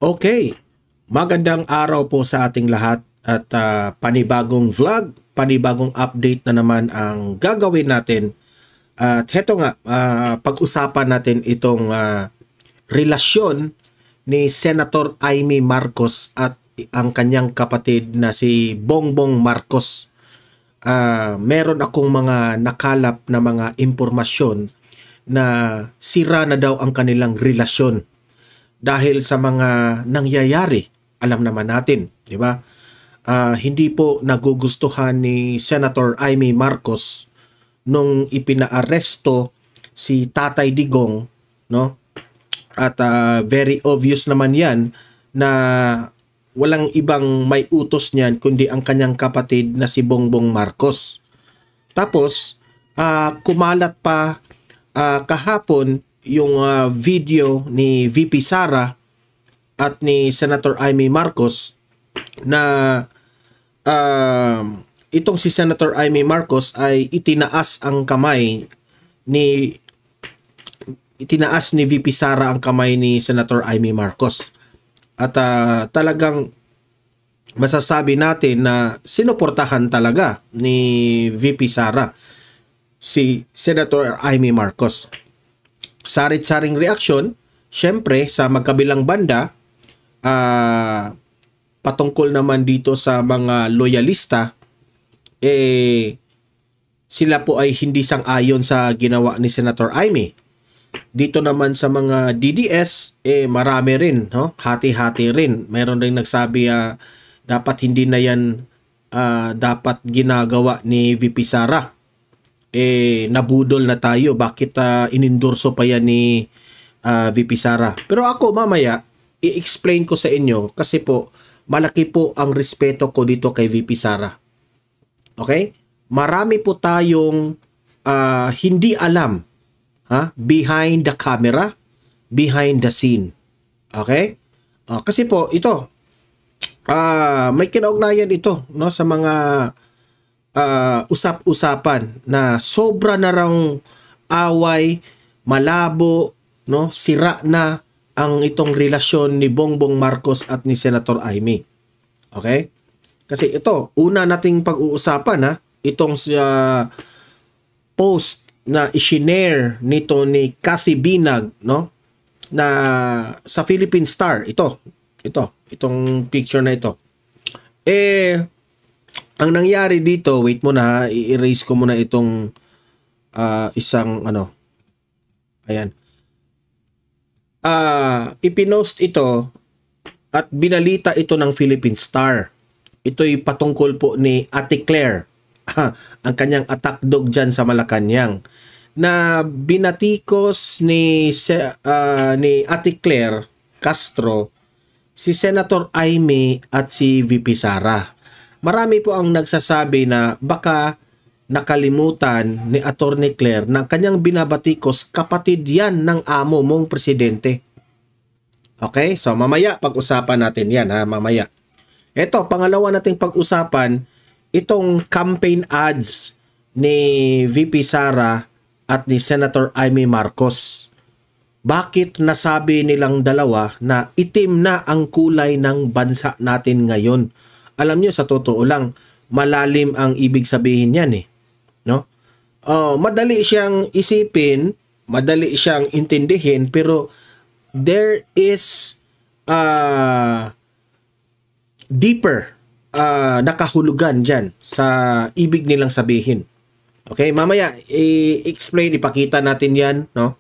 Okay, magandang araw po sa ating lahat at panibagong vlog, panibagong update na naman ang gagawin natin. At heto nga, pag-usapan natin itong relasyon ni Senator Imee Marcos at ang kanyang kapatid na si Bongbong Marcos. Meron akong mga nakalap na mga impormasyon na sira na daw ang kanilang relasyon. Dahil sa mga nangyayari, alam naman natin, di ba? Hindi po nagugustuhan ni Senator Imee Marcos nung ipinaaresto si Tatay Digong, no? At very obvious naman 'yan na walang ibang may utos niyan kundi ang kanyang kapatid na si Bongbong Marcos. Tapos kumalat pa kahapon yung video ni VP Sara at ni Senator Imee Marcos na itong si Senator Imee Marcos ay itinaas ni VP Sara ang kamay ni Senator Imee Marcos. At talagang masasabi natin na sinuportahan talaga ni VP Sara si Senator Imee Marcos. Sarit-saring reaksyon, syempre sa magkabilang banda, patungkol naman dito sa mga loyalista, sila po ay hindi sang-ayon sa ginawa ni Senator Imee. Dito naman sa mga DDS, marami rin, no? Hati-hati rin. Meron rin nagsabi dapat hindi na yan dapat ginagawa ni VP Sara. Nabudol na tayo. Bakit inendorso pa yan ni VP Sara? Pero ako mamaya, i-explain ko sa inyo kasi po, malaki po ang respeto ko dito kay VP Sara. Okay? Marami po tayong hindi alam behind the camera, behind the scene. Okay? Kasi po, ito, may kinaugnayan ito, no, sa mga usap-usapan na sobra na raw away, malabo, no, sira na ang itong relasyon ni Bongbong Marcos at ni Senator Imee. Okay? Kasi ito, una nating pag-uusapan itong post na i-share nito ni Cathy Binag, no, na sa Philippine Star. Itong picture na ito. Ang nangyari dito, wait muna, i-erase ko muna itong isang ayan. Ipinost ito at binalita ito ng Philippine Star. Ito'y patungkol po ni Ate Claire, ang kanyang attack dog dyan sa Malacanang, na binatikos ni Ate Claire Castro si Senator Imee at si VP Sara. Marami po ang nagsasabi na baka nakalimutan ni Attorney Claire na kanyang binabatikos kapatid yan ng amo mong presidente. Okay? So mamaya pag-usapan natin yan mamaya. Ito, pangalawa nating pag-usapan, itong campaign ads ni VP Sara at ni Senator Imee Marcos. Bakit nasabi nilang dalawa na itim na ang kulay ng bansa natin ngayon? Alam niyo, sa totoo lang, malalim ang ibig sabihin yan no? Madali siyang isipin, madali siyang intindihin, pero there is deeper nakahulugan dyan sa ibig nilang sabihin. Okay, mamaya i-explain, ipakita natin yan, no?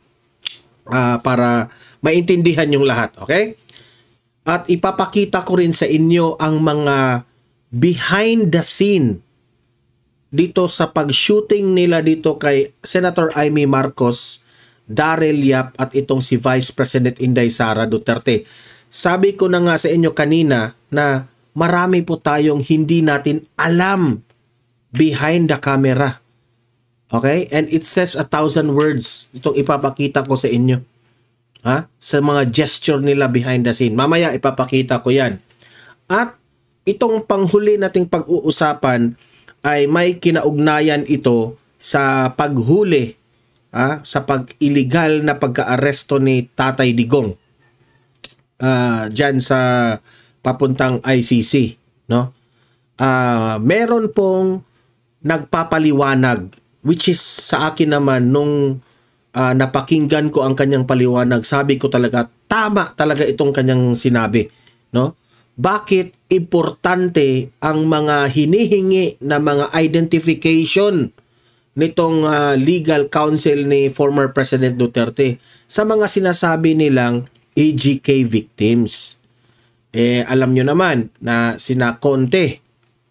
Para maintindihan yung lahat, okay? At ipapakita ko rin sa inyo ang mga behind the scene dito sa pag-shooting nila dito kay Senator Imee Marcos, Daryl Yap at itong si Vice President Inday Sara Duterte. Sabi ko na nga sa inyo kanina na marami po tayong hindi natin alam behind the camera. Okay? And it says 1,000 words. Itong ipapakita ko sa inyo. Sa mga gesture nila behind the scene. Mamaya ipapakita ko yan. At itong panghuli nating pag-uusapan ay may kinaugnayan ito sa paghuli, sa pag-illegal na pagka-aresto ni Tatay Digong. dyan sa papuntang ICC, no? Meron pong nagpapaliwanag, which is sa akin naman nung napakinggan ko ang kanyang paliwanag, sabi ko talaga tama talaga itong kanyang sinabi, no? Bakit importante ang mga hinihingi na mga identification nitong legal counsel ni former President Duterte sa mga sinasabi nilang AGK victims? Alam nyo naman na sina Conte,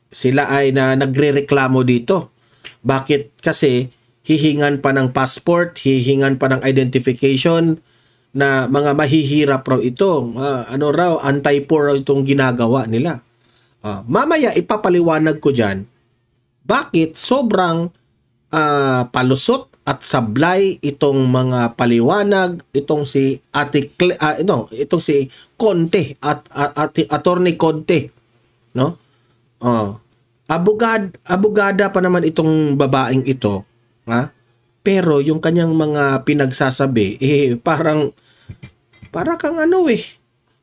sila ay nagrereklamo dito. Bakit? Kasi hihingan pa ng passport, hihingan pa ng identification na mga mahihirap raw ito. Anti-poor raw itong ginagawa nila. Mamaya ipapaliwanag ko dyan bakit sobrang palusot at sablay itong mga paliwanag itong si itong si Conte at Attorney Conte, no? Abogada pa naman itong babaeng ito, ha? Pero yung kanyang mga pinagsasabi para kang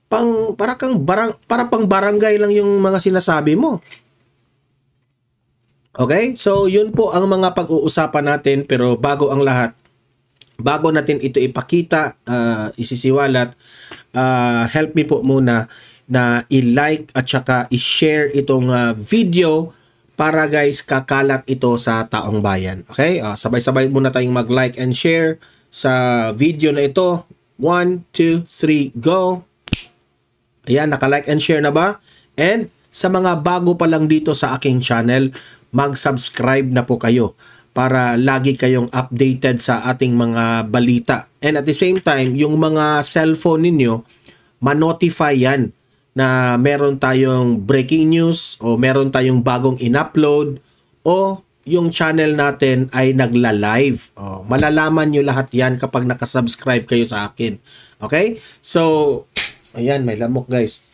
pang barangay lang yung mga sinasabi mo. Okay? So, yun po ang mga pag-uusapan natin, pero bago ang lahat, bago natin ito ipakita, isisiwalat, help me po muna na i-like at saka i-share itong video para guys kakalat ito sa taong bayan. Okay? Sabay-sabay muna tayong mag-like and share sa video na ito. 1, 2, 3, go! Ayan, naka-like and share na ba? And sa mga bago pa lang dito sa aking channel, mag-subscribe na po kayo para lagi kayong updated sa ating mga balita. And at the same time, yung mga cellphone ninyo, ma-notify yan na meron tayong breaking news o meron tayong bagong in-upload o yung channel natin ay nagla-live. Malalaman nyo lahat yan kapag nakasubscribe kayo sa akin. Okay? So, ayan, may lamok guys.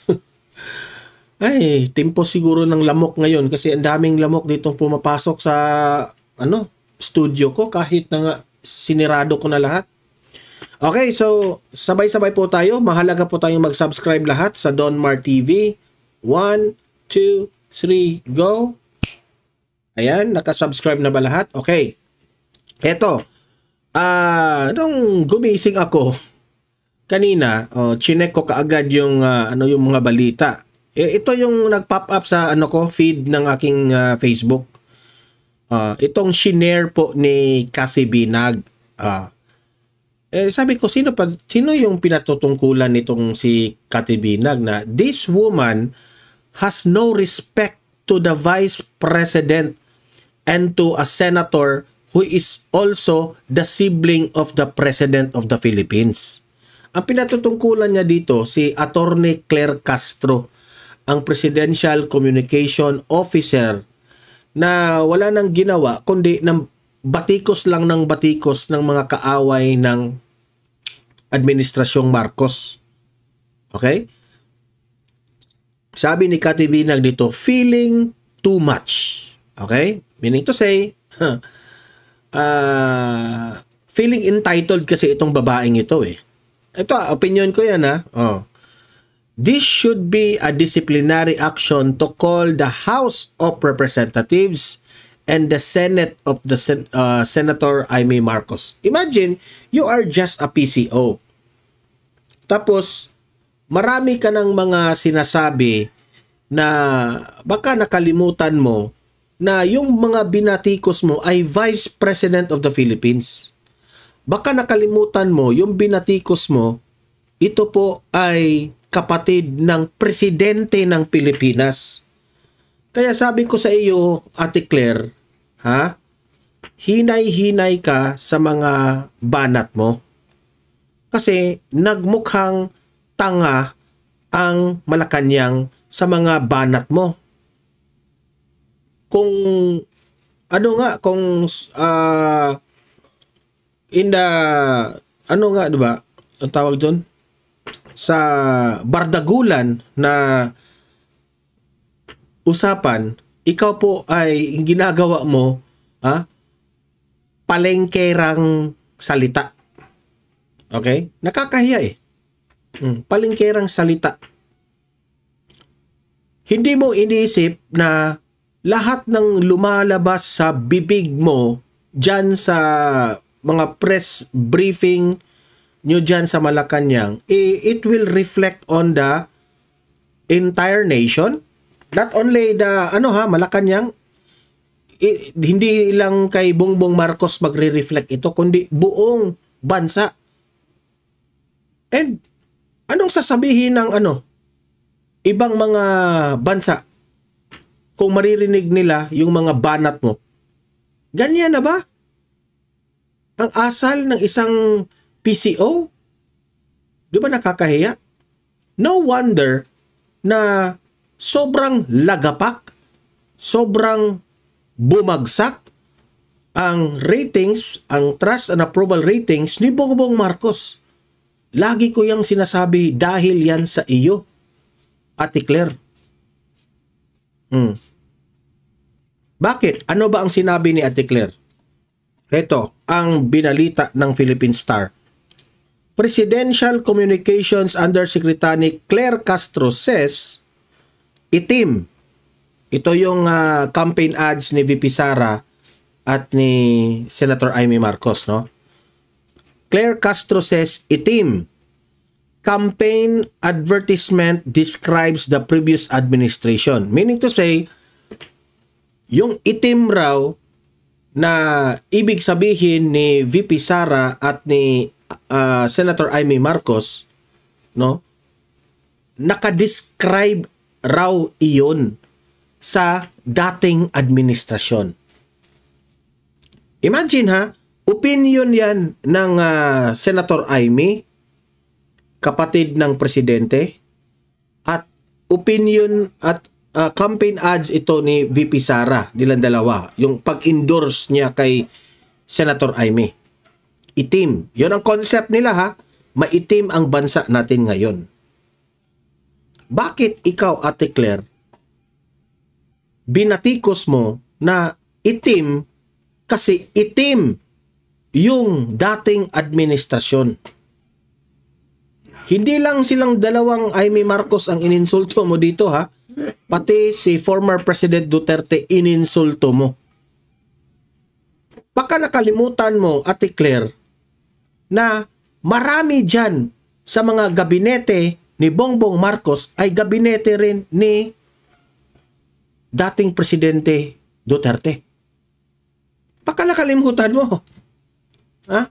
Ay, tempo siguro ng lamok ngayon kasi ang daming lamok ditong pumapasok sa studio ko kahit na nga sinirado ko na lahat. Okay, so sabay-sabay po tayo. Mahalaga po tayong mag-subscribe lahat sa Don Mar TV. 1, 2, 3, go! Ayan, nakasubscribe na ba lahat? Okay. Eto, nung gumising ako kanina, chinek ko kaagad yung yung mga balita. Ito yung nag-pop up sa feed ng aking Facebook. Itong shinare po ni Cassie Binag. Sabi ko, sino yung pinatutungkulan nitong si Cassie Binag na this woman has no respect to the Vice President and to a senator who is also the sibling of the President of the Philippines. Ang pinatutungkulan niya dito si Attorney Claire Castro, ang Presidential Communication Officer na wala nang ginawa kundi ng batikos lang ng batikos ng mga kaaway ng Administrasyong Marcos. Okay? Sabi ni Cassie Binag dito, feeling too much. Okay? Meaning to say, feeling entitled kasi itong babaeng ito eh. Ito, opinion ko yan ha. This should be a disciplinary action to call the House of Representatives and the Senate of the Senator Amy Marcos. Imagine, you are just a PCO. Tapos, marami ka ng mga sinasabi na baka nakalimutan mo na yung mga binatikos mo ay Vice President of the Philippines. Baka nakalimutan mo yung binatikos mo, ito po ay kapatid ng Presidente ng Pilipinas. Kaya sabi ko sa iyo, Ate Claire, hinay-hinay ka sa mga banat mo. Kasi nagmukhang tanga ang Malacanang sa mga banat mo. Kung diba? Ang tawag doon? Sa bardagulan na usapan, ikaw po ay ginagawa mo palengkerang salita. Okay? Nakakahiya eh. Palingkerang salita. Hindi mo iniisip na lahat ng lumalabas sa bibig mo dyan sa mga press briefing nyo dyan sa Malacanang, it will reflect on the entire nation. Not only the Malacanang, hindi lang kay Bongbong Marcos magre-reflect ito, kundi buong bansa. And anong sasabihin ng ibang mga bansa kung maririnig nila yung mga banat mo? Ganyan na ba ang asal ng isang PCO? Di ba nakakahiya? No wonder na sobrang lagapak, sobrang bumagsak ang ratings, ang trust and approval ratings ni Bongbong Marcos. Lagi ko yung sinasabi dahil yan sa iyo, Ate Claire. Bakit? Ano ba ang sinabi ni Ate Claire? Ito, ang binalita ng Philippine Star. Presidential Communications Undersecretary Claire Castro says, itim. Ito yung campaign ads ni VP Sara at ni Senator Amy Marcos, no? Claire Castro says, itim. Campaign advertisement describes the previous administration. Meaning to say, yung itim raw na ibig sabihin ni VP Sara at ni Senator Amy Marcos, no? Nakadescribe raw iyon sa dating administrasyon. Imagine ha, opinion yan ng Senator Amy, kapatid ng presidente, at opinion at campaign ads ito ni VP Sara, nilang dalawa, yung pag-endorse niya kay Senator Amy. Itim. Yun ang concept nila ha, maitim ang bansa natin ngayon. Bakit ikaw, Ate Claire, binatikos mo na itim kasi itim yung dating administrasyon? Hindi lang silang dalawang Amy Marcos ang ininsulto mo dito ha, pati si former President Duterte ininsulto mo. Baka nakalimutan mo, Ate Claire, na marami dyan sa mga gabinete ni Bongbong Marcos ay gabinete rin ni dating Presidente Duterte. Baka nakalimutan mo. Ha?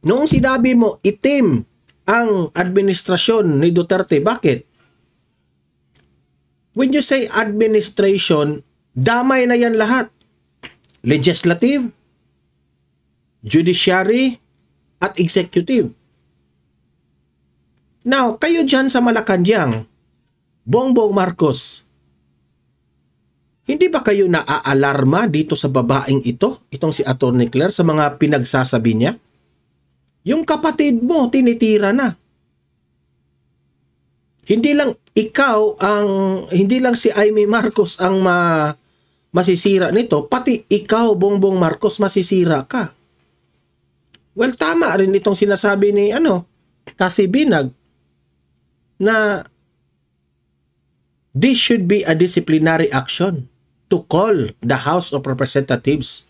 Noong sinabi mo, itim ang administrasyon ni Duterte, bakit? When you say administration, damay na yan lahat. Legislative, judiciary, at executive. Now, kayo dyan sa Malacanang, Bongbong Marcos, hindi ba kayo naaalarma dito sa babaeng ito, itong si Atty. Claire, sa mga pinagsasabi niya? Yung kapatid mo, tinitira na. Hindi lang hindi lang si Amy Marcos ang masisira nito, pati ikaw, Bongbong Marcos, masisira ka. Well, tama rin itong sinasabi ni Kasi Binag na this should be a disciplinary action to call the House of Representatives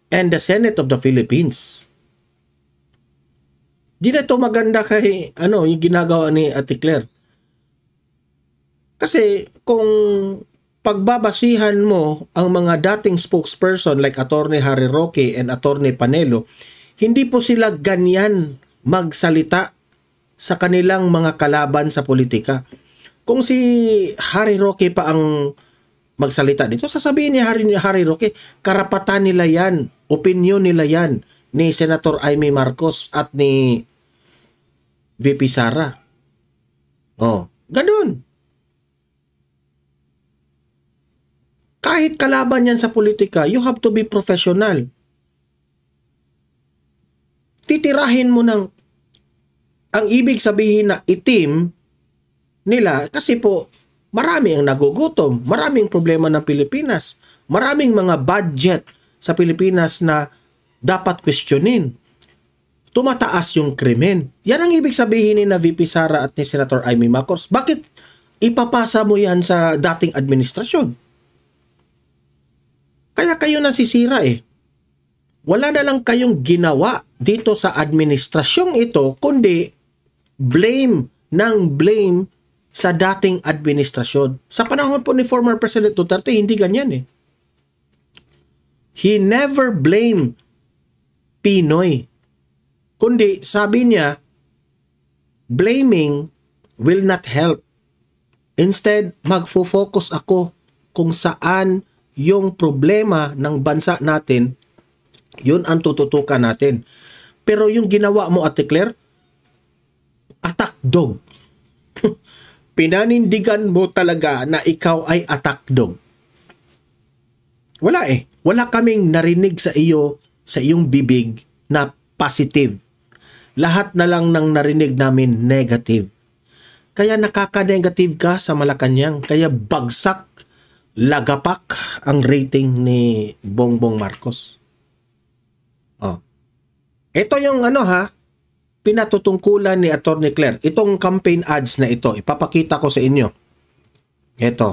and the Senate of the Philippines. Di na ito maganda kay yung ginagawa ni Ate Claire. Kasi kung pagbabasihan mo ang mga dating spokesperson like Atty. Harry Roque and Atty. Panelo, hindi po sila ganyan magsalita sa kanilang mga kalaban sa politika. Kung si Harry Roque pa ang magsalita dito, sasabihin ni Harry Roque, karapatan nila yan, opinion nila yan ni Senator Amy Marcos at ni VP Sara. Ganun. Kahit kalaban yan sa politika, you have to be professional. Titirahin mo ang ibig sabihin na itim nila kasi po marami ang nagugutom, maraming problema ng Pilipinas, maraming mga budget sa Pilipinas na dapat questionin. tumataas yung krimen. Yan ang ibig sabihin ni na VP Sara at ni Senator Amy Marcos. Bakit ipapasa mo yan sa dating administrasyon? Kaya kayo nasisira eh. Wala na lang kayong ginawa dito sa administrasyong ito, kundi blame sa dating administrasyon. Sa panahon po ni former President Duterte, hindi ganyan eh. He never blamed Pinoy. Kundi sabi niya, blaming will not help. Instead, magfo-focus ako kung saan yung problema ng bansa natin, yun ang tututukan natin. Pero yung ginawa mo, Ate Claire, attack dog. Pinanindigan mo talaga na ikaw ay attack dog. Wala eh. Wala kaming narinig sa iyo, sa iyong bibig na positive. Lahat na lang ng narinig namin negative. Kaya nakaka-negative ka sa Malacanang. Kaya bagsak, lagapak ang rating ni Bongbong Marcos. Oh. Ito yung pinatutungkulan ni Atty. Claire. Itong campaign ads na ito, ipapakita ko sa inyo. Ito.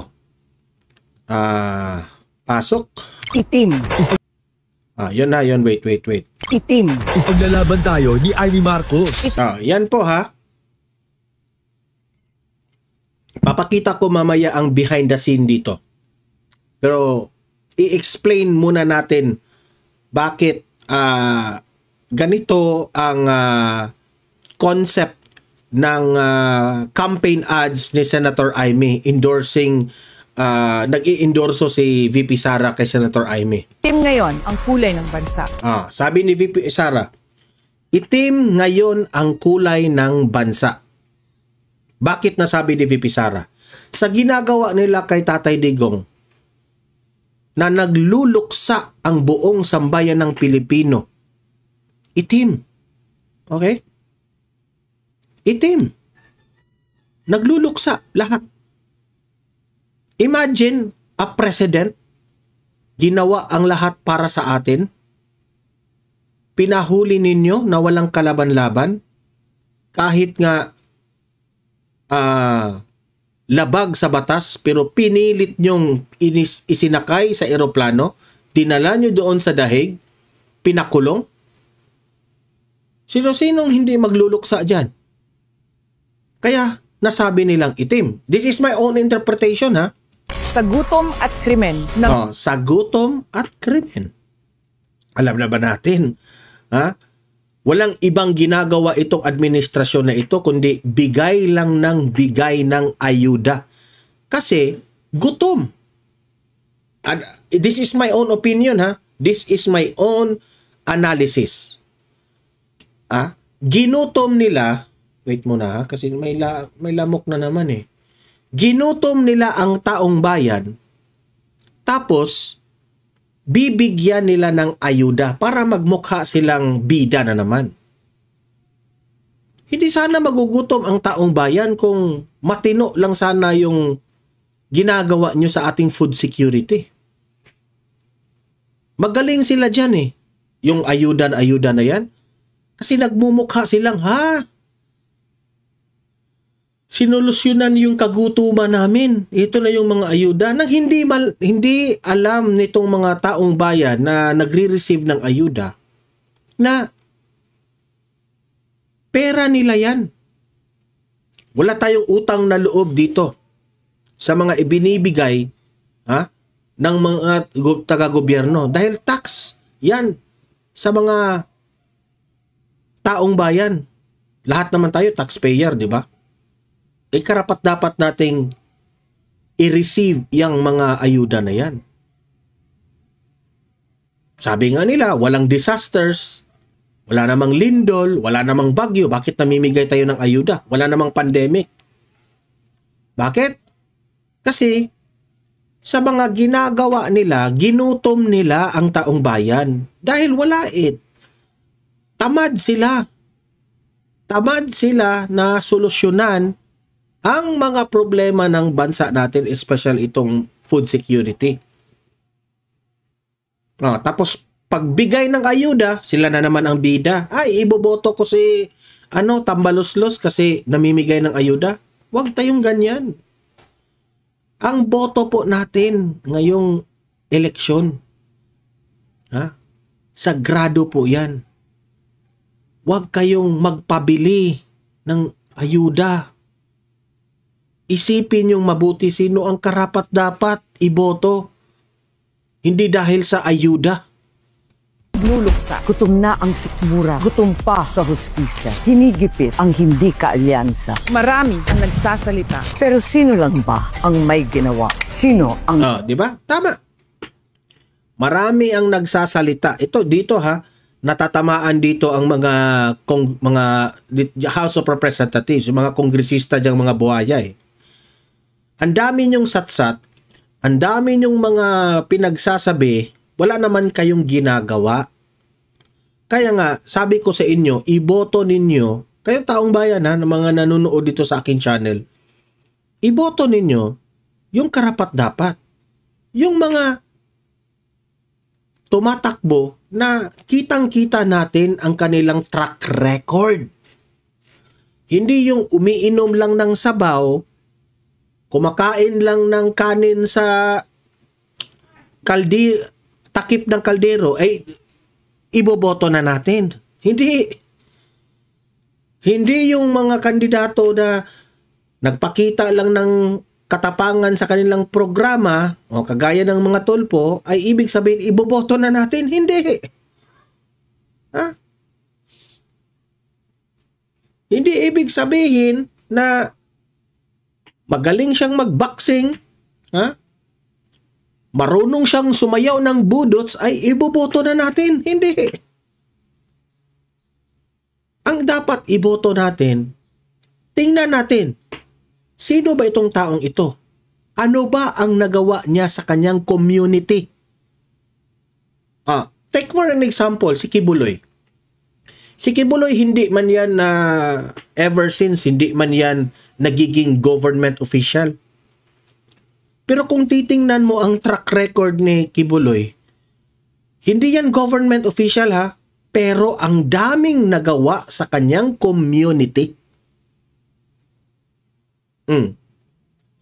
Pasok. Itim. Yun na, yun. Wait. Itim. Ipaglalaban tayo ni Amy Marcos. Yan po ha. Papakita ko mamaya ang behind the scene dito. Pero i-explain muna natin bakit ganito ang concept ng campaign ads ni Senator Amy endorsing nag-i-endorso si VP Sara kay Senator Amy. Itim ngayon ang kulay ng bansa. Sabi ni VP Sara, itim ngayon ang kulay ng bansa. Bakit nasabi ni VP Sara? Sa ginagawa nila kay Tatay Digong na nagluluksa ang buong sambayan ng Pilipino. Itim. Okay? Itim. Nagluluksa lahat. Imagine a president, ginawa ang lahat para sa atin, pinahuli ninyo na walang kalaban-laban, kahit nga labag sa batas, pero pinilit nyong isinakay sa eroplano, dinala nyo doon sa dahig, pinakulong. Sino-sinong hindi magluluksa dyan? Kaya nasabi nilang itim. This is my own interpretation ha. Sa gutom at krimen. Sa gutom at krimen. Alam na ba natin? Ha? Walang ibang ginagawa itong administrasyon na ito kundi bigay lang ng bigay ng ayuda. Kasi gutom. This is my own opinion ha. This is my own analysis. Ginutom nila, wait muna ha, kasi may lamok na naman eh. Ginutom nila ang taong bayan, tapos bibigyan nila ng ayuda para magmukha silang bida na naman. Hindi sana magugutom ang taong bayan kung matino lang sana yung ginagawa nyo sa ating food security. Magaling sila dyan eh. Yung ayuda na yan. Kasi nagmumukha silang, sinolusyonan yung kagutuman namin. Ito na yung mga ayuda na hindi alam nitong mga taong bayan na nagre-receive ng ayuda na pera nila yan. Wala tayong utang na loob dito sa mga ibinibigay ng mga taga-gobyerno dahil tax yan sa mga taong bayan. Lahat naman tayo taxpayer, di ba? Karapat dapat nating i-receive yung mga ayuda na yan. Sabi nga nila, walang disasters, wala namang lindol, wala namang bagyo, bakit namimigay tayo ng ayuda? Wala namang pandemic. Bakit? Kasi sa mga ginagawa nila, ginutom nila ang taong bayan dahil wala Tamad sila. Tamad sila na solusyonan ang mga problema ng bansa natin, especially itong food security. Tapos pagbigay ng ayuda, sila na naman ang bida. Ay, iboboto ko si Tambaloslos kasi namimigay ng ayuda. Huwag tayong ganyan. Ang boto po natin ngayong eleksyon, sagrado po yan. Huwag kayong magpabili ng ayuda. Isipin yung mabuti sino ang karapat-dapat iboto. Hindi dahil sa ayuda. Luluksa. Gutom na ang sikmura, gutom pa sa hustisya. Hinigipit ang hindi kaalyansa. Marami ang nagsasalita. Pero sino lang ba ang may ginawa? Sino ang... Di ba? Tama. Marami ang nagsasalita. Ito dito natatamaan dito ang mga House of Representatives, yung mga kongresista diyang mga buhaya eh. Ang dami niyong satsat, ang dami niyong mga pinagsasabi, wala naman kayong ginagawa. Kaya nga, sabi ko sa inyo, iboto ninyo, kayong taong bayan ng mga nanonood dito sa akin channel, iboto ninyo yung karapat-dapat. Yung mga tumatakbo na kitang-kita natin ang kanilang track record. Hindi yung umiinom lang ng sabaw, kumakain lang ng kanin sa takip ng kaldero, ay iboboto na natin. Hindi. Hindi yung mga kandidato na nagpakita lang ng katapangan sa kanilang programa o kagaya ng mga tulpo ay ibig sabihin iboboto na natin. Hindi. Hindi ibig sabihin na magaling siyang magboxing, marunong siyang sumayaw ng budots ay iboboto na natin. Hindi. Ang dapat iboto natin, tingnan natin, sino ba itong taong ito? Ano ba ang nagawa niya sa kanyang community? Take for an example, si Kibuloy. Si Kibuloy, hindi man yan ever since, hindi man yan nagiging government official. Pero kung titingnan mo ang track record ni Kibuloy, hindi yan government official pero ang daming nagawa sa kanyang community.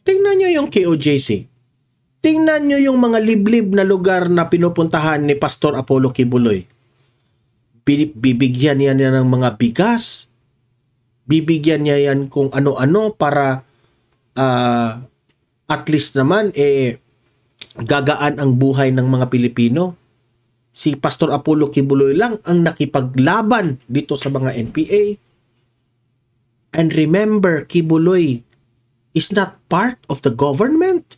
Tingnan nyo yung KOJC. Tingnan nyo yung mga liblib na lugar na pinupuntahan ni Pastor Apollo Kibuloy. Bibigyan niya ng mga bigas. Bibigyan niya yan kung ano-ano para at least naman gagaan ang buhay ng mga Pilipino. Si Pastor Apollo Kibuloy lang ang nakipaglaban dito sa mga NPA. And remember, Kibuloy is not part of the government.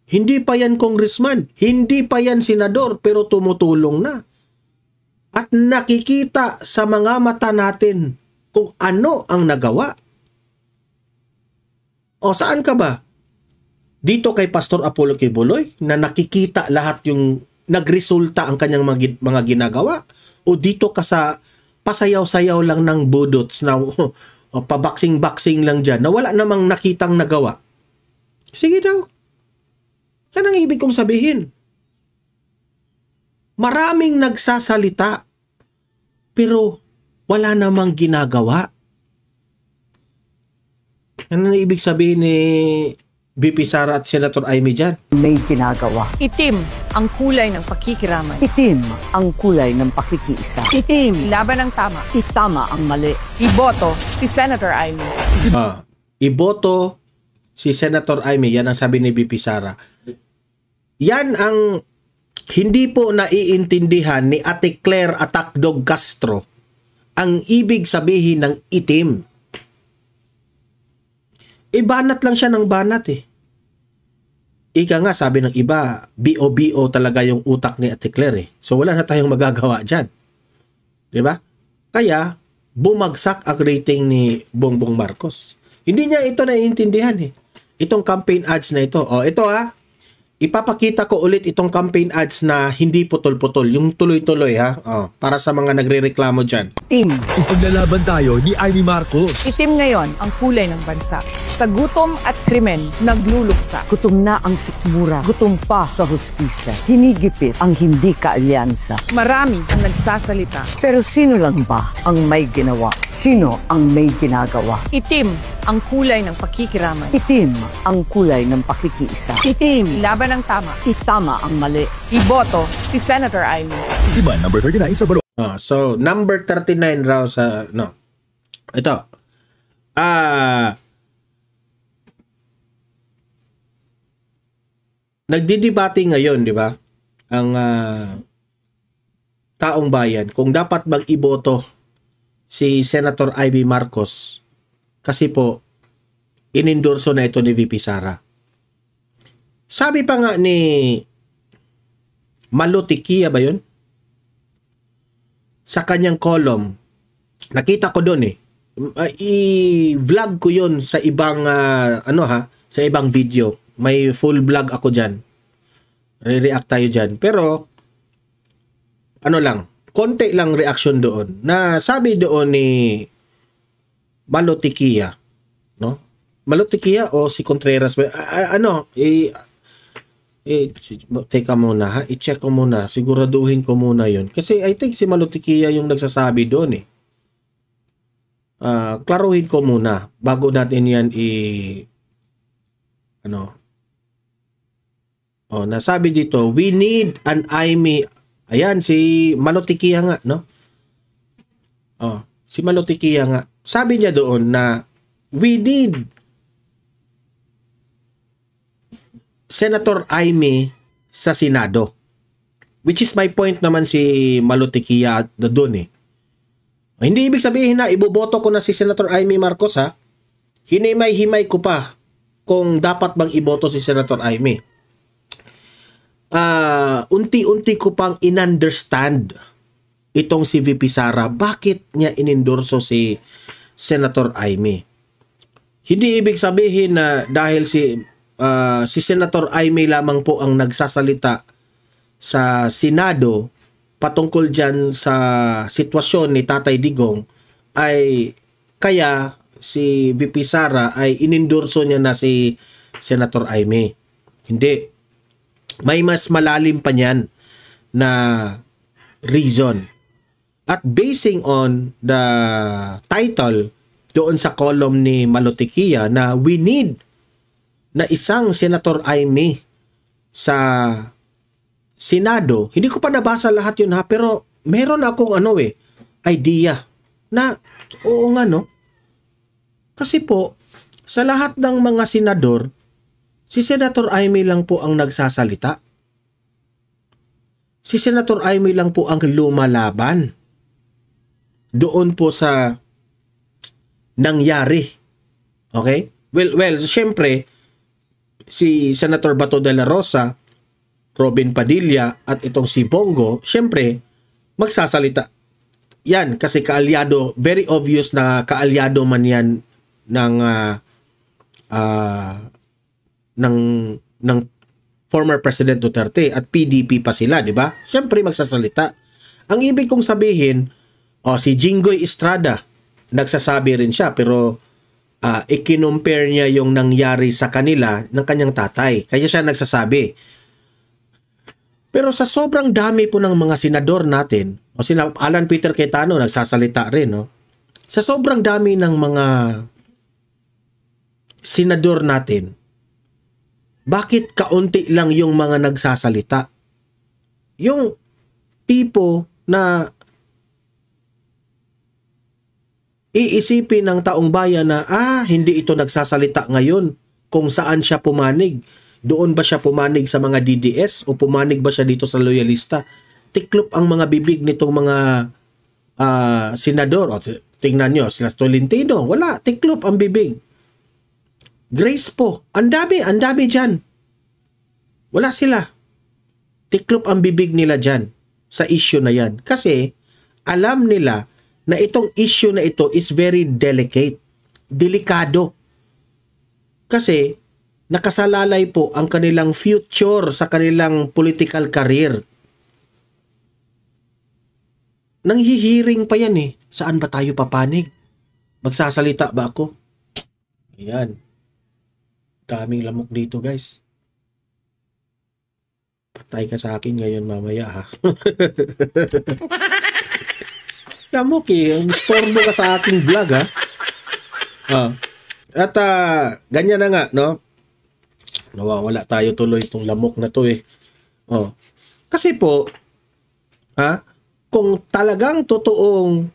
Hindi pa yan congressman, hindi pa yan senador, pero tumutulong na. At nakikita sa mga mata natin kung ano ang nagawa. O saan ka ba? Dito kay Pastor Apollo Kibuloy na nakikita lahat yung nagresulta ang kanyang mga ginagawa? O dito ka sa pasayaw-sayaw lang ng budots na pabaksing-baksing lang dyan na wala namang nakitang nagawa? Sige daw. Yan ang ibig kong sabihin. Maraming nagsasalita pero wala namang ginagawa. Ano na ibig sabihin ni VP Sara at Senator Amy dyan? May ginagawa. Itim ang kulay ng pakikiramay. Itim ang kulay ng pakikiisa. Itim, laban ng tama. Itama ang mali. Iboto si Senator Amy. Iboto si Senator Amy. Yan ang sabi ni VP Sara. Yan ang hindi po naiintindihan ni Ate Claire Atakdog Castro ang ibig sabihin ng itim. Banat lang siya ng banat Ika nga, sabi ng iba, BO-BO talaga yung utak ni Ate Claire So wala na tayong magagawa dyan. Diba? Kaya, bumagsak ang rating ni Bongbong Marcos. Hindi niya ito naiintindihan Itong campaign ads na ito. Ito ipapakita ko ulit itong campaign ads na hindi putol-putol, yung tuloy-tuloy ha. Para sa mga nagrereklamo dyan. Team, Ipaglalaban tayo ni Amy Marcos. Itim ngayon ang kulay ng bansa. Sa gutom at krimen, nagluluksa. gutom na ang sikmura. Gutom pa sa hustisya. Hinigipit ang hindi kaalyansa. Marami ang nagsasalita. Pero sino lang ba ang may ginawa? Sino ang may ginagawa? Itim ang kulay ng pakikiramay. Itim ang kulay ng pakikiisa. Itim, Laban ng tama. itama ang mali. Iboto si Senator Amy. Iba, number 39 sa balo. So, number 39 raw sa, no. Ito. Nagdidebate ngayon, di ba? Ang taong bayan kung dapat bang iboto si Senator Amy Marcos kasi po inendorso na ito ni VP Sara. Sabi pa nga ni Malutikia ba yun? Sa kanyang column, nakita ko doon i-vlog ko yun sa ibang sa ibang video. May full vlog ako dyan. Re-react tayo dyan. Pero konti lang reaction doon. Na sabi doon ni Malutikia, no? Malutikia o si Contreras teka muna ha, i-check ko muna, siguraduhin ko muna yun. Kasi I think si Malutikia yung nagsasabi doon klaruhin ko muna bago natin yan nasabi dito, we need an Amy. Ayan, si Malutikia nga, no? Si Malutikia nga. Sabi niya doon na we need Senator Amy sa Senado. Which is my point naman si Malutikia doon Hindi ibig sabihin na iboboto ko na si Senator Amy Marcos ha. Hinimay-himay ko pa kung dapat bang iboto si Senator Amy. Unti-unti ko pang in-understand itong si VP Sara. Bakit niya inendorso si Senator Amy? Hindi ibig sabihin na dahil si Senator Amy lamang po ang nagsasalita sa Senado patungkol dyan sa sitwasyon ni Tatay Digong ay kaya si VP Sara ay inendorso niya na si Senator Amy. Hindi. May mas malalim pa niyan na reason. At basing on the title doon sa column ni Malutikia na we need na isang Senator Amy sa Senado, hindi ko pa nabasa lahat yun ha, pero meron akong idea na oo nga no. Kasi po, sa lahat ng mga senador, si Senator Amy lang po ang nagsasalita. Si Senator Amy lang po ang lumalaban doon po sa nangyari. Okay? Well, syempre, si Senator Bato de la Rosa, Robin Padilla, at itong si Bongo, syempre, magsasalita. Yan, kasi kaalyado, very obvious na kaalyado man yan ng former President Duterte at PDP pa sila, di ba? Syempre, magsasalita. Ang ibig kong sabihin, si Jinggoy Estrada, nagsasabi rin siya, pero i-compare niya yung nangyari sa kanila ng kanyang tatay. Kaya siya nagsasabi. Pero sa sobrang dami po ng mga senador natin, sina Alan Peter Cayetano nagsasalita rin, no? Sa sobrang dami ng mga senador natin, bakit kaunti lang yung mga nagsasalita? Yung tipo na iisipin ng taong bayan na hindi ito nagsasalita ngayon kung saan siya pumanig. Doon ba siya pumanig sa mga DDS o pumanig ba siya dito sa loyalista? Tiklop ang mga bibig nitong mga senador. Tingnan nyo, sila Tolentino, wala, tiklop ang bibig. Grace po, ang dami dyan. Wala sila. Tiklop ang bibig nila dyan sa issue na yan. Kasi alam nila na itong issue na ito is very delicate. Delikado. Kasi nakasalalay po ang kanilang future sa kanilang political career. Nanghihiring pa yan eh. Saan ba tayo papanig? Magsasalita ba ako? Ayan. Daming lamok dito, guys. Patay ka sa akin ngayon mamaya, ha? Lamok eh. Storbo ka sa aking vlog, ha? At ganyan na nga, no? Nawawala tayo tuloy itong lamok na to eh. Kasi po, kung talagang totoong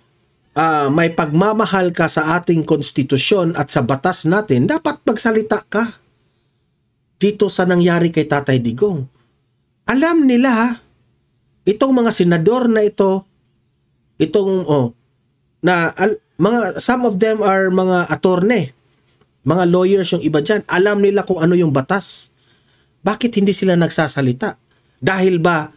may pagmamahal ka sa ating konstitusyon at sa batas natin, dapat magsalita ka dito sa nangyari kay Tatay Digong. Alam nila, itong mga senador na ito, some of them are mga attorney, mga lawyers yung iba dyan. Alam nila kung ano yung batas. Bakit hindi sila nagsasalita? Dahil ba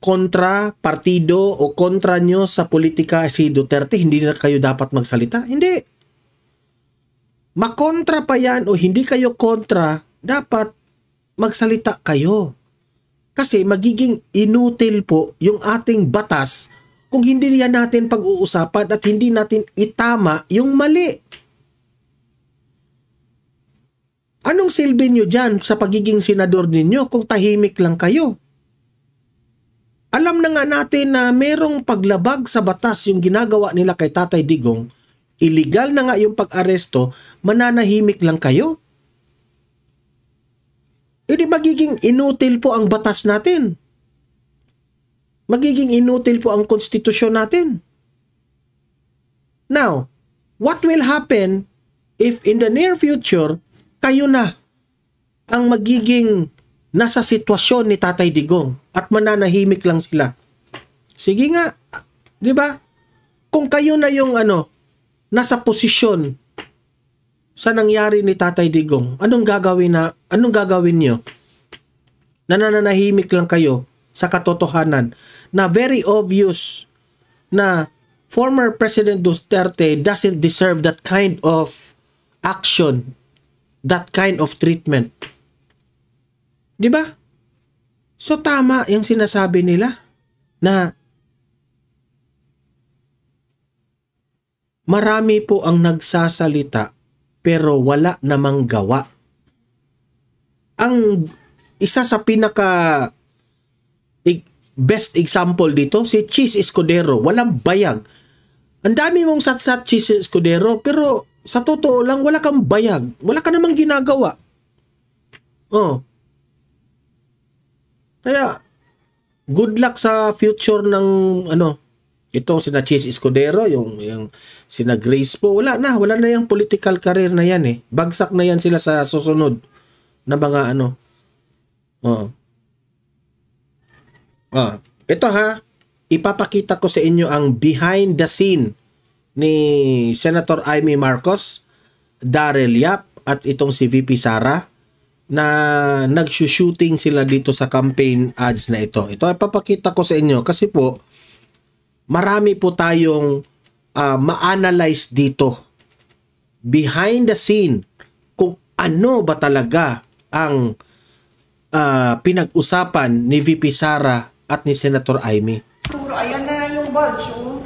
kontra partido o kontra nyo sa politika si Duterte, hindi na kayo dapat magsalita? Hindi. Makontra pa yan o hindi kayo kontra, dapat magsalita kayo. Kasi magiging inutil po yung ating batas kung hindi yan natin pag-uusapan at hindi natin itama yung mali. Anong silbi nyo dyan sa pagiging senador ninyo kung tahimik lang kayo? Alam na nga natin na merong paglabag sa batas yung ginagawa nila kay Tatay Digong. Illegal na nga yung pag-aresto, mananahimik lang kayo. Hindi magiging inutil po ang batas natin. Magiging inutil po ang konstitusyon natin. Now, what will happen if in the near future, kayo na ang magiging nasa sitwasyon ni Tatay Digong at mananahimik lang sila? Sige nga, 'di ba? Kung kayo na yung nasa posisyon sa nangyari ni Tatay Digong, anong gagawin niyo? Nananahimik lang kayo sa katotohanan na very obvious na former President Duterte doesn't deserve that kind of action, that kind of treatment. Di ba? So tama yung sinasabi nila na marami po ang nagsasalita pero wala namang gawa. Ang isa sa pinaka best example dito, si Chis Escudero, walang bayag. Ang dami mong satsat, Chis Escudero, pero sa totoo lang, wala kang bayag. Wala ka namang ginagawa. Kaya, good luck sa future ng ito sina Chis Escudero, yung sina Grace po, wala na yung political career na yan eh. Bagsak na yan sila sa susunod na mga ito ipapakita ko sa inyo ang behind the scene ni Senator Amy Marcos, Daryl Yap at itong si VP Sara na nag-shooting sila dito sa campaign ads na ito. Ito ipapakita ko sa inyo kasi po marami po tayong ma-analyze dito behind the scene kung ano ba talaga ang pinag-usapan ni VP Sara at ni Senator Amy. Siguro, ayan na yung bulge, oh.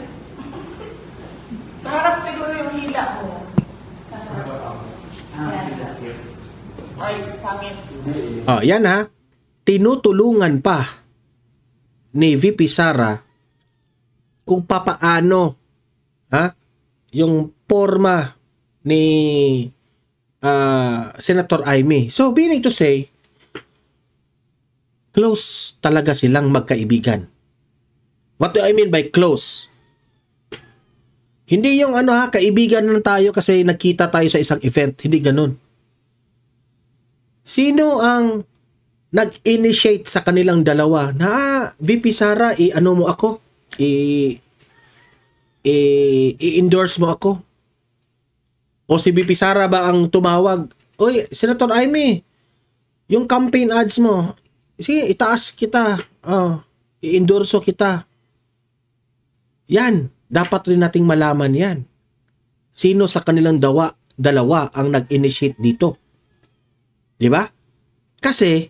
Sa harap siguro yung hila mo. Ay, pangit. Yan ha. Tinutulungan pa ni VP Sara kung papaano yung forma ni Senator Amy. So, meaning to say, close talaga silang magkaibigan. What do I mean by close? Hindi yung kaibigan lang tayo kasi nakita tayo sa isang event. Hindi ganun. Sino ang nag-initiate sa kanilang dalawa na VP Sara, mo ako? I-endorse mo ako? O si VP Sara ba ang tumawag? Oy, Senator Amy, yung campaign ads mo, sige, itaas kita. I-endorso kita. Yan. Dapat rin nating malaman yan. Sino sa kanilang dalawa ang nag-initiate dito? Di ba? Kasi,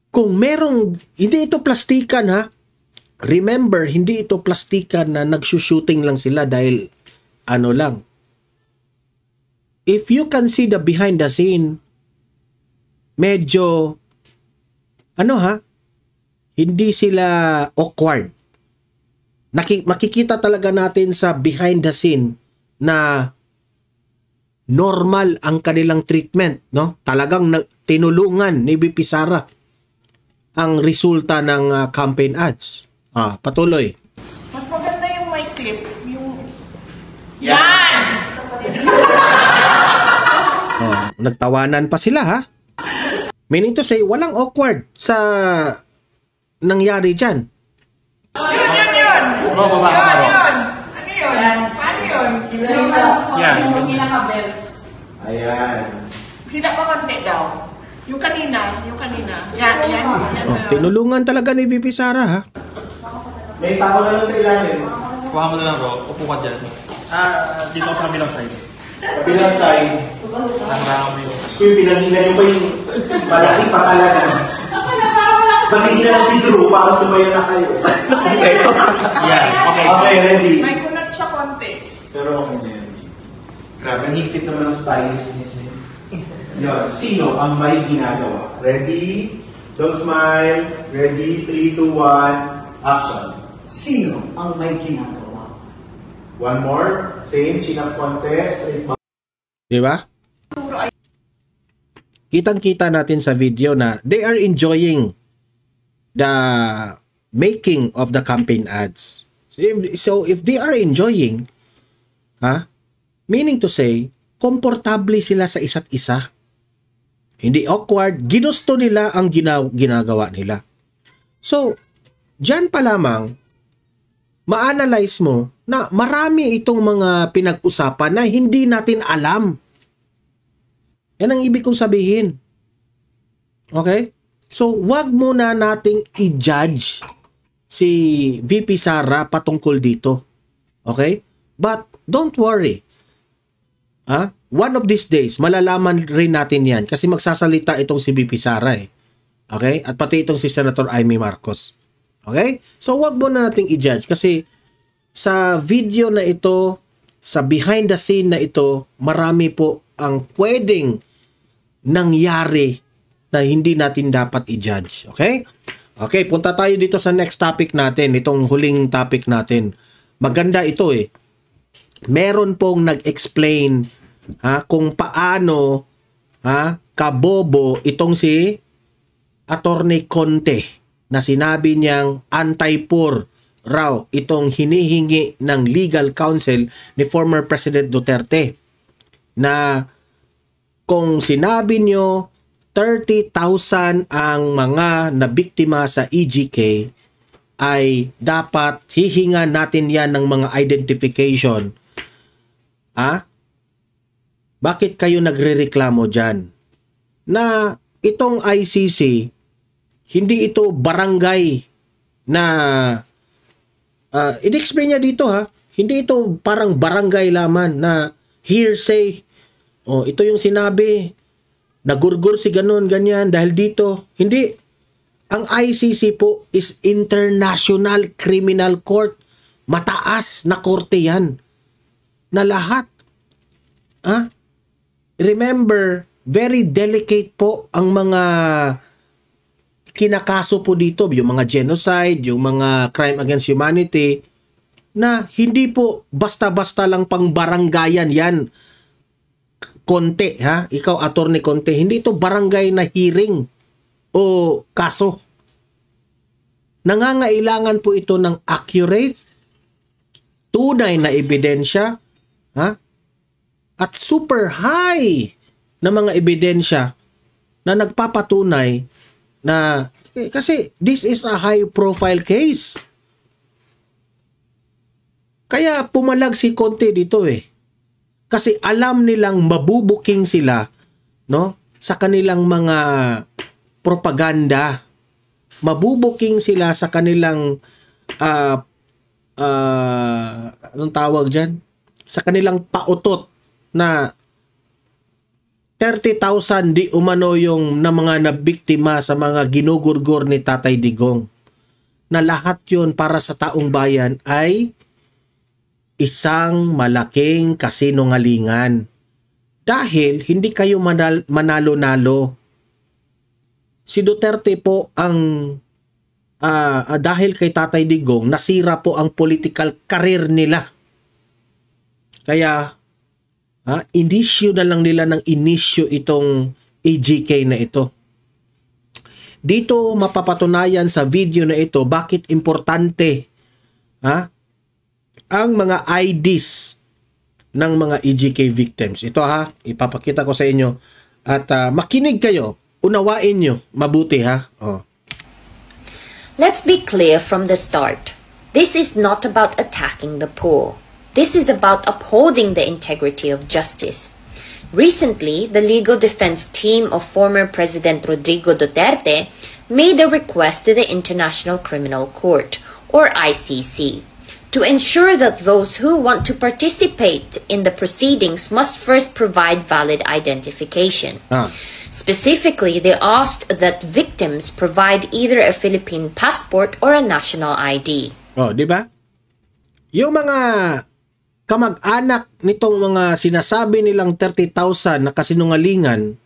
kung merong, hindi ito plastikan ha, remember, hindi ito plastikan na nagsushooting lang sila dahil ano lang. If you can see the behind the scene, medyo, ano ha, hindi sila awkward. Makikita talaga natin sa behind the scene na normal ang kanilang treatment, no? Talagang tinulungan ni VP Sara ang resulta ng campaign ads. Patuloy. Mas maganda yung may clip, yung... Yan! Nagtawanan pa sila ha. Meaning to say, walang awkward sa nangyari dyan. Yun! Ano yun? Paano yun? Yan. Ayan. Hina pa konti daw. Yung kanina. Yan. Tinulungan talaga ni VP Sara ha. May tao na lang sa ilalim. Kuha mo na lang, bro. Upo ka dyan. Dito sa kabilang side. Kabilang side. Ang mo yung... Kung pinangina nyo ba yung malaki pa talaga? Pakinggan lang si Drew para sumayo na kayo. Okay. Yan. Okay. Okay, ready? May kunat siya konti. Pero okay na yan. Grabe, ang higpit naman ng stylistness niya. Yun, sino ang may ginagawa? Ready? Don't smile. Ready? 3, 2, 1, action. Sino ang may ginagawa? One more. Same, chin up contest. Straight back. Di ba? Kitang-kita natin sa video na they are enjoying the making of the campaign ads. So if they are enjoying, meaning to say, komportable sila sa isa't isa. Hindi awkward, ginusto nila ang ginagawa nila. So, dyan pa lamang, ma-analyze mo na marami itong mga pinag-usapan na hindi natin alam. Yan ang ibig kong sabihin. Okay? So, wag muna nating i-judge si VP Sara patungkol dito. Okay? But, don't worry. One of these days, malalaman rin natin yan kasi magsasalita itong si VP Sara eh. Okay? At pati itong si Senator Amy Marcos. Okay? So, wag muna nating i-judge kasi sa video na ito, sa behind the scene na ito, marami po ang pwedeng nangyari na hindi natin dapat i-judge. Okay? Okay, punta tayo dito sa next topic natin, itong huling topic natin. Maganda ito eh. Meron pong nag-explain kung paano kabobo itong si Attorney Conte na sinabi niyang anti-poor raw itong hinihingi ng legal counsel ni former President Duterte na kung sinabi nyo 30,000 ang mga nabiktima sa EGK ay dapat hihinga natin yan ng mga identification. Bakit kayo nagrereklamo dyan? Na itong ICC, hindi ito barangay na in-explain niya dito hindi ito parang barangay laman na hearsay. Ito yung sinabi, nagurgur si ganun, ganyan, dahil dito. Hindi. Ang ICC po is International Criminal Court. Mataas na korte yan. Na lahat. Remember, very delicate po ang mga kinakaso po dito. Yung mga genocide, yung mga crime against humanity, na hindi po basta-basta lang pang baranggayan yan. Conte, ikaw Attorney Conte, hindi ito barangay na hearing o kaso. Nangangailangan po ito ng accurate, tunay na ebidensya, at super high na mga ebidensya na nagpapatunay na kasi this is a high profile case. Kaya pumalag si Conte dito eh. Kasi alam nilang mabubuking sila, no, sa kanilang mga propaganda. Mabubuking sila sa kanilang anong tawag diyan? Sa kanilang pautot na 30,000 di umano yung na mga nabiktima sa mga ginugurgur ni Tatay Digong. Na lahat yun para sa taong bayan ay isang malaking kasinungalingan. Dahil hindi kayo manalo-nalo. Si Duterte po ang dahil kay Tatay Digong, nasira po ang political career nila. Kaya inisyo na lang nila ng inisyo itong AGK na ito. Dito mapapatunayan sa video na ito bakit importante ang mga IDs ng mga AGK victims. Ito ipapakita ko sa inyo at makinig kayo, unawain nyo mabuti Let's be clear from the start. This is not about attacking the poor. This is about upholding the integrity of justice. Recently, the legal defense team of former President Rodrigo Duterte made a request to the International Criminal Court, or ICC, to ensure that those who want to participate in the proceedings must first provide valid identification. Specifically, they asked that victims provide either a Philippine passport or a national ID. Di ba? Yung mga kamag-anak nitong mga sinasabi nilang 30,000 na kasinungalingan,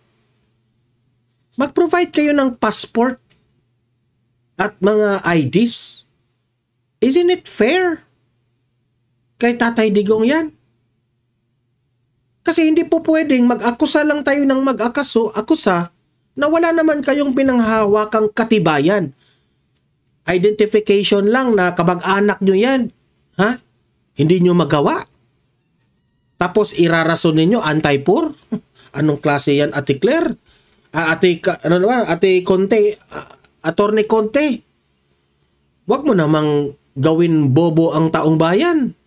mag-provide kayo ng passport at mga IDs. Isn't it fair? Kay Tatay Digong yan. Kasi hindi po pwedeng mag-akusa lang tayo ng akusa na wala naman kayong pinanghahawakang katibayan. Identification lang na kamag-anak nyo yan. Hindi nyo magawa. Tapos irarason ninyo anti-poor? Anong klase yan, Ate Claire? Ate Conte, Attorney Conte. Wag mo namang gawin bobo ang taong bayan.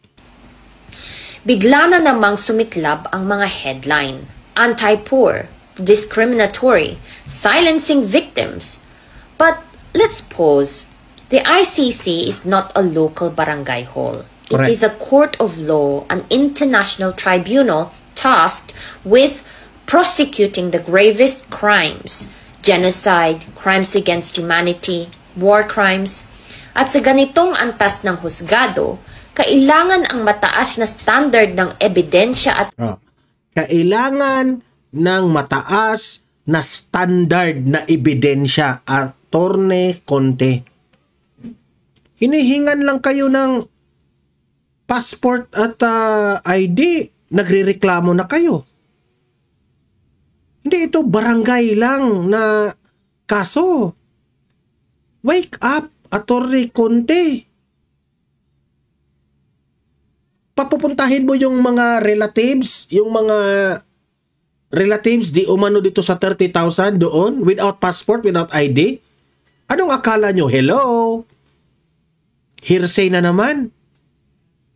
Bigla na namang sumiklab ang mga headline. Anti-poor, discriminatory, silencing victims. But let's pause. The ICC is not a local barangay hall. Correct. It is a court of law, an international tribunal tasked with prosecuting the gravest crimes, genocide, crimes against humanity, war crimes. At sa ganitong antas ng husgado, kailangan ang mataas na standard ng ebidensya at kailangan ng mataas na standard na ebidensya, Attorney Conte. Hinihingan lang kayo ng passport at ID, nagrereklamo na kayo. Hindi ito barangay lang na kaso. Wake up, Attorney Conte. Papupuntahin mo yung mga relatives di umano dito sa 30,000 doon, without passport, without ID. Anong akala nyo? Hello? Hearsay na naman.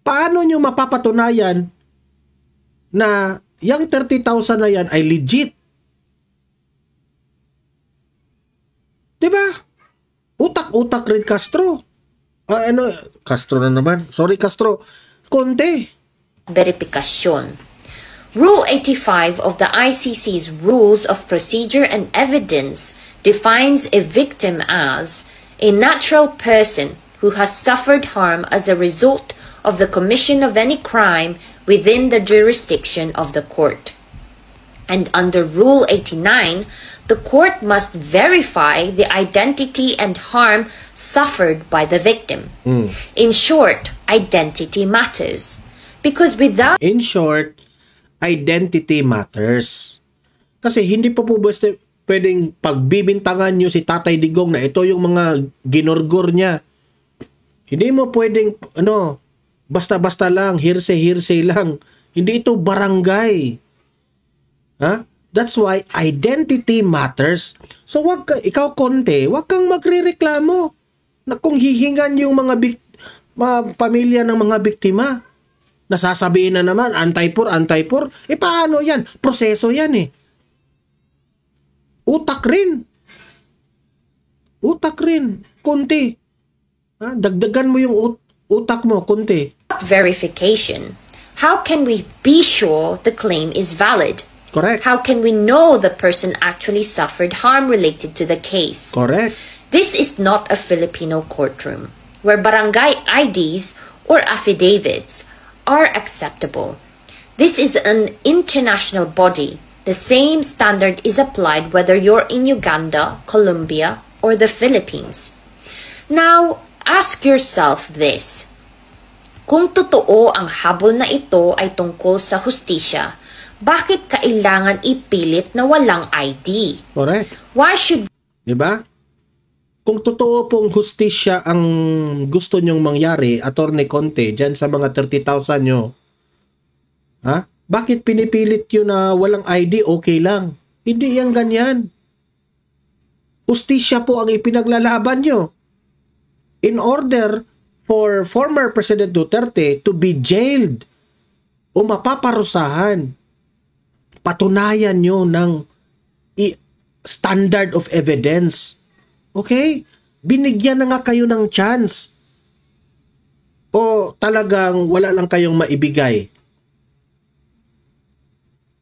Paano nyo mapapatunayan na yung 30,000 na yan ay legit? Diba? Utak-utak rin Castro. Castro na naman. Sorry Castro. Conte. verification. Rule 85 of the ICC's Rules of Procedure and Evidence defines a victim as a natural person who has suffered harm as a result of the commission of any crime within the jurisdiction of the court. And under Rule 89, the court must verify the identity and harm suffered by the victim. In short, identity matters. Because without... In short, identity matters. Kasi hindi po basta pwedeng pagbibintangan nyo si Tatay Digong na ito yung mga ginorgor niya. Hindi mo pwedeng, basta-basta lang, hearsay lang. Hindi ito barangay. That's why identity matters. So ikaw Conte, wag kang magrereklamo na kung hihingan yung mga pamilya ng mga biktima. Nasasabihin na naman, anti-poor. Paano yan? Proseso yan eh. Utak rin. Conte. Dagdagan mo yung utak mo, Conte. verification, how can we be sure the claim is valid? Correct. How can we know the person actually suffered harm related to the case? Correct. This is not a Filipino courtroom where barangay IDs or affidavits are acceptable. This is an international body. The same standard is applied whether you're in Uganda, Colombia, or the Philippines. Now, ask yourself this. Kung totoo ang habol na ito ay tungkol sa hustisya, bakit kailangan ipilit na walang ID? Correct. Why should... Diba? Kung totoo pong hustisya ang gusto nyong mangyari, Attorney Conte, dyan sa mga 30,000 nyo, ha? Bakit pinipilit yun na walang ID, okay lang? Hindi yan ganyan. Hustisya po ang ipinaglalaban nyo. In order for former President Duterte to be jailed o mapaparusahan, patunayan nyo ng standard of evidence. Okay? Binigyan na nga kayo ng chance. O talagang wala lang kayong maibigay.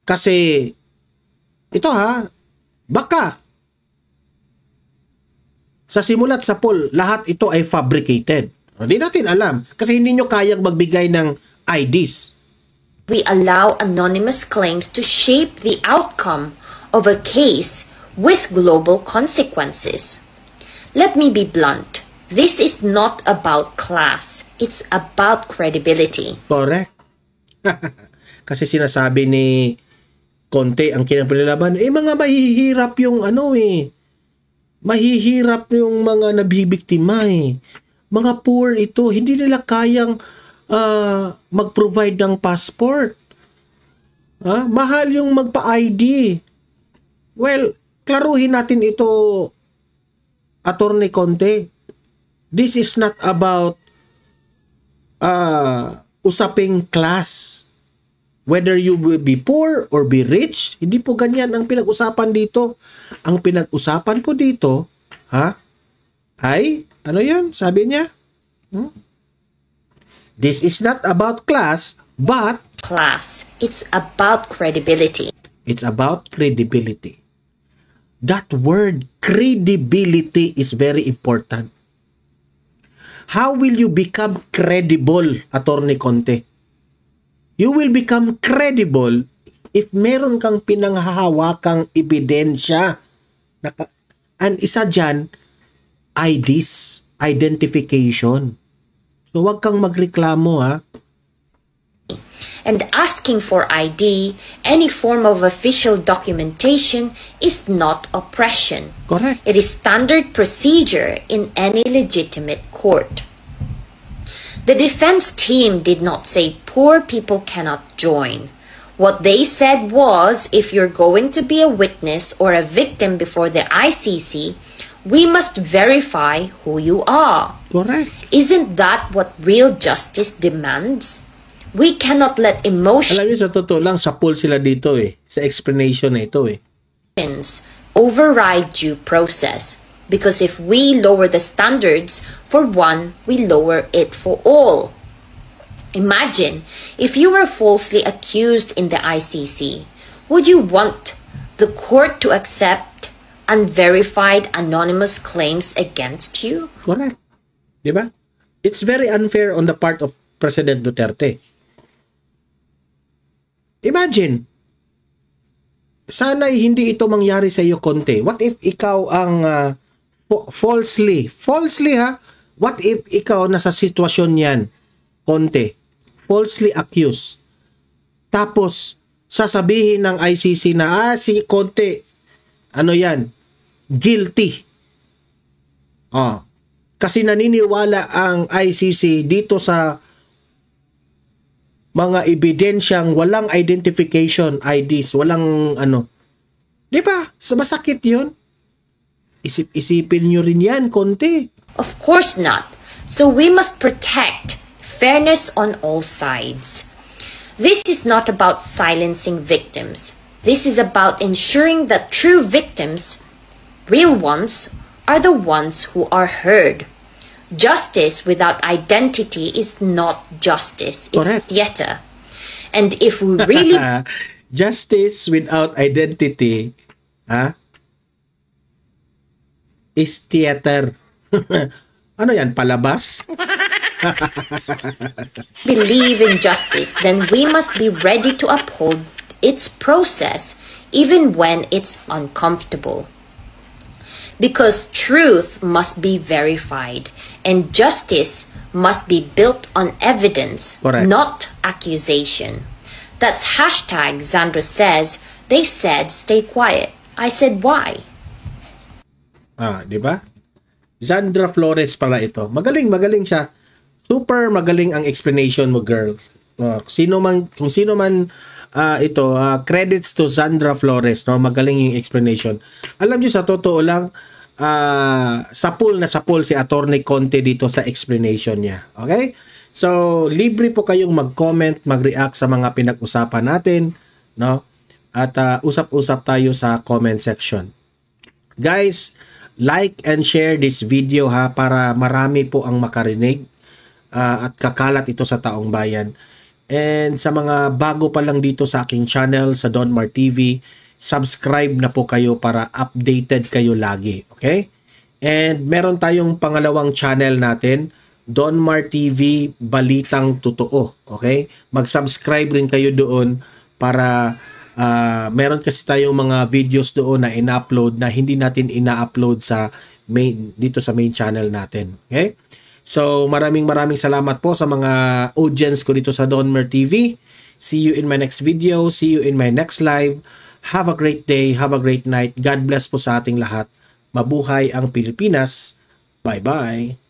Kasi, ito ha, baka, sa simulat sa poll, lahat ito ay fabricated. Hindi natin alam. Kasi hindi nyo kayang magbigay ng IDs. We allow anonymous claims to shape the outcome of a case with global consequences. Let me be blunt. This is not about class. It's about credibility. Correct. Kasi sinasabi ni Conte ang kinapanilaban, mga mahihirap yung mahihirap yung mga nabibiktima Mga poor ito, hindi nila kayang mag-provide ng passport. Mahal yung magpa-ID. Well, klaruhin natin ito, Attorney Conte. This is not about usaping class. Whether you will be poor or be rich, hindi po ganyan ang pinag-usapan dito. Ang pinag-usapan po dito, ay, ano yun? Sabi niya? This is not about class, but class. It's about credibility. It's about credibility. That word, credibility, is very important. How will you become credible, Attorney Conte? You will become credible if meron kang pinanghahawakang ebidensya. And isa dyan, IDs, identification. So wag kang magreklamo And asking for ID, any form of official documentation, is not oppression. Correct. It is standard procedure in any legitimate court. The defense team did not say poor people cannot join. What they said was, if you're going to be a witness or a victim before the ICC, we must verify who you are. Correct. Isn't that what real justice demands? We cannot let emotions Alam niyo, sa totoo lang, sa poll sila dito sa explanation na ito override due process. Because if we lower the standards for one, we lower it for all. Imagine if you were falsely accused in the ICC. Would you want the court to accept unverified anonymous claims against you? Correct. Diba? It's very unfair on the part of President Duterte. Imagine, sana'y hindi ito mangyari sa iyo, Conte. What if ikaw ang falsely what if ikaw nasa sitwasyon yan, Conte, falsely accused. Tapos, sasabihin ng ICC na, si Conte, guilty. Kasi naniniwala ang ICC dito sa mga ebidensyang walang identification IDs, walang Di ba? Masakit yun. Isip-isipin nyo rin yan, Conte. Of course not. So we must protect fairness on all sides. This is not about silencing victims. This is about ensuring that true victims, real ones, are the ones who are heard. Justice without identity is not justice. It's Correct. theater. And if we really... Justice without identity, is theater. Ano yan, palabas? Believe in justice, then we must be ready to uphold its process even when it's uncomfortable. Because truth must be verified and justice must be built on evidence, Correct. not accusation. That's hashtag Xandra says, they said stay quiet. I said why? Di ba? Xandra Flores pala ito. Magaling siya. Super magaling ang explanation mo, girl. Kung sino man ito, credits to Xandra Flores, no? Magaling yung explanation. Alam niyo, sa totoo lang, sapul si Attorney Conte dito sa explanation niya. Okay? So, libre po kayong mag-comment, mag-react sa mga pinag-usapan natin, no? At usap-usap tayo sa comment section. Guys, like and share this video ha, para marami po ang makarinig at kakalat ito sa taong bayan. And sa mga bago pa lang dito sa aking channel, sa Donmar TV, subscribe na po kayo para updated kayo lagi. Okay? And meron tayong pangalawang channel natin, Donmar TV Balitang Totoo. Okay? Mag-subscribe rin kayo doon para meron kasi tayong mga videos doon na ina-upload na hindi natin ina-upload sa dito sa main channel natin. Okay? So maraming salamat po sa mga audience ko dito sa Donmar TV. See you in my next video. See you in my next live. Have a great day. Have a great night. God bless po sa ating lahat. Mabuhay ang Pilipinas. Bye-bye.